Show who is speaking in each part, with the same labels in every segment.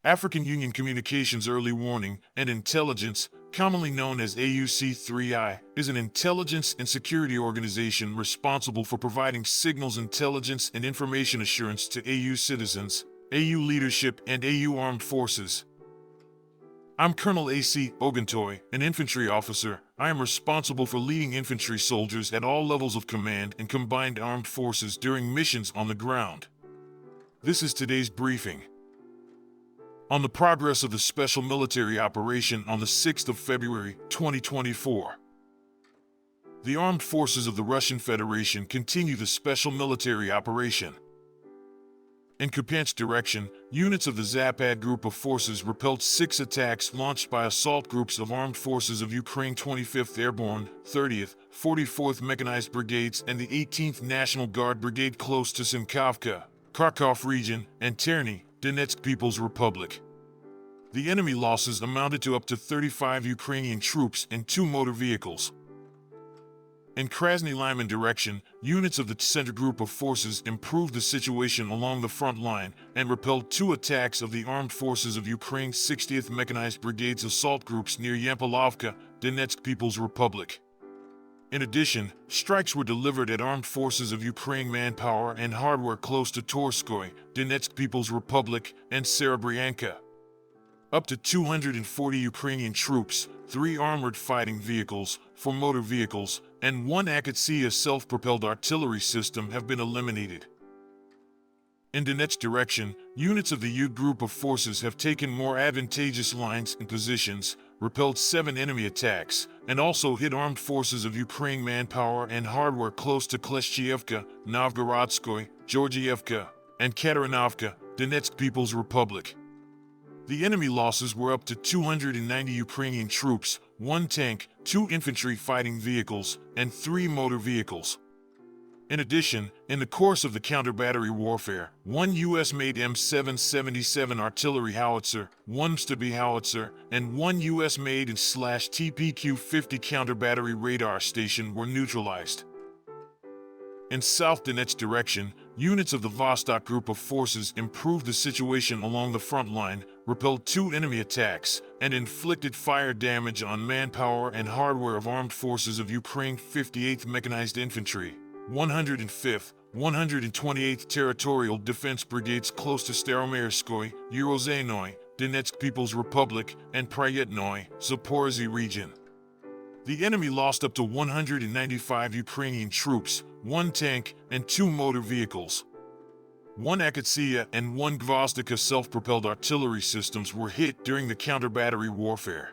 Speaker 1: African Union Communications Early Warning and Intelligence, commonly known as AUC3I, is an intelligence and security organization responsible for providing signals intelligence and information assurance to AU citizens, AU leadership, and AU Armed Forces. I'm Colonel A.C. Oguntoye, an infantry officer. I am responsible for leading infantry soldiers at all levels of command and combined armed forces during missions on the ground. This is today's briefing. On the progress of the special military operation on the 6th of February, 2024. The armed forces of the Russian Federation continue the special military operation. In Kupyansk direction, units of the Zapad group of forces repelled 6 attacks launched by assault groups of armed forces of Ukraine 25th Airborne, 30th, 44th Mechanized Brigades and the 18th National Guard Brigade close to Simkavka, Kharkov region, and Terny, Donetsk People's Republic. The enemy losses amounted to up to 35 Ukrainian troops and 2 motor vehicles. In Krasny Liman direction, units of the center group of forces improved the situation along the front line and repelled 2 attacks of the armed forces of Ukraine's 60th Mechanized Brigade's assault groups near Yampolowka, Donetsk People's Republic. In addition, strikes were delivered at armed forces of Ukraine manpower and hardware close to Torskoy, Donetsk People's Republic, and Serebryanka. Up to 240 Ukrainian troops, 3 armored fighting vehicles, 4 motor vehicles, and 1 AUC3I self-propelled artillery system have been eliminated. In Donetsk direction, units of the U group of forces have taken more advantageous lines and positions, repelled 7 enemy attacks, and also hit armed forces of Ukraine manpower and hardware close to Kleshchievka, Novgorodskoy, Georgievka, and Katarinovka, Donetsk People's Republic. The enemy losses were up to 290 Ukrainian troops, 1 tank, 2 infantry fighting vehicles, and 3 motor vehicles. In addition, in the course of the counter-battery warfare, 1 US-made M777 artillery howitzer, 1 Stubby howitzer, and 1 US-made and /TPQ-50 counter-battery radar station were neutralized. In South Donetsk direction, units of the Vostok group of forces improved the situation along the front line, repelled 2 enemy attacks, and inflicted fire damage on manpower and hardware of armed forces of Ukraine 58th Mechanized Infantry, 105th, 128th Territorial Defense Brigades close to Staromerskoy, Urozhenoye, Donetsk People's Republic, and Pryetnoye, Zaporozhye region. The enemy lost up to 195 Ukrainian troops, 1 tank, and 2 motor vehicles. 1 AUC3I and 1 Gvozdika self-propelled artillery systems were hit during the counter-battery warfare.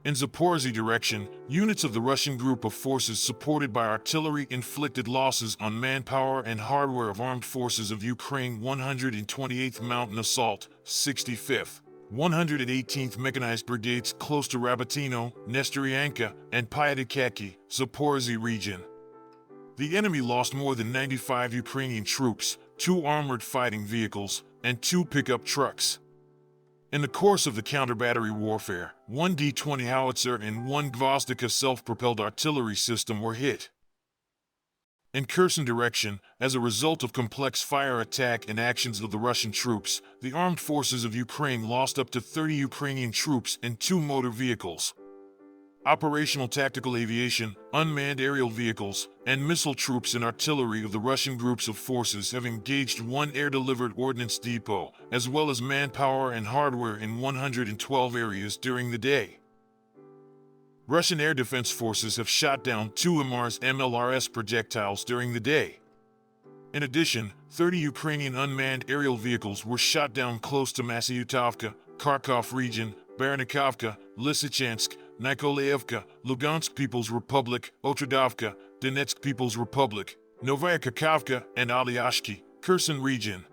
Speaker 1: In Zaporozhye direction, units of the Russian group of forces supported by artillery inflicted losses on manpower and hardware of armed forces of Ukraine 128th Mountain Assault, 65th, 118th Mechanized Brigades close to Rabotino, Nestoryanka, and Pyatikaki, Zaporozhye region. The enemy lost more than 95 Ukrainian troops, 2 armored fighting vehicles, and 2 pickup trucks. In the course of the counter-battery warfare, 1 D-20 howitzer and 1 Gvozdika self-propelled artillery system were hit. In Kherson direction, as a result of complex fire attack and actions of the Russian troops, the armed forces of Ukraine lost up to 30 Ukrainian troops and 2 motor vehicles. Operational tactical aviation, unmanned aerial vehicles, and missile troops and artillery of the Russian groups of forces have engaged 1 air-delivered ordnance depot, as well as manpower and hardware in 112 areas during the day. Russian air defense forces have shot down 2 MLRS projectiles during the day. In addition, 30 Ukrainian unmanned aerial vehicles were shot down close to Masyutovka, Kharkov region, Baranikovka, Lysychansk, Nikolaevka, Lugansk People's Republic, Otradovka, Donetsk People's Republic, Novaya Kakhovka, and Alyashki, Kherson region.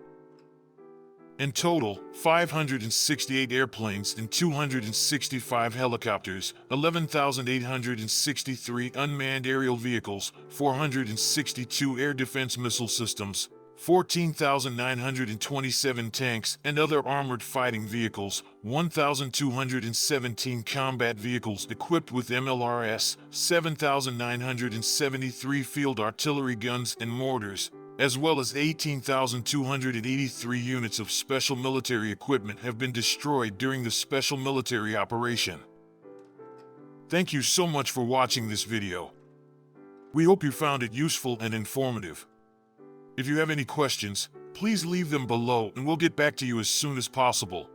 Speaker 1: In total, 568 airplanes and 265 helicopters, 11,863 unmanned aerial vehicles, 462 air defense missile systems, 14,927 tanks and other armored fighting vehicles, 1,217 combat vehicles equipped with MLRS, 7,973 field artillery guns and mortars, as well as 18,283 units of special military equipment have been destroyed during the special military operation. Thank you so much for watching this video. We hope you found it useful and informative. If you have any questions, please leave them below and we'll get back to you as soon as possible.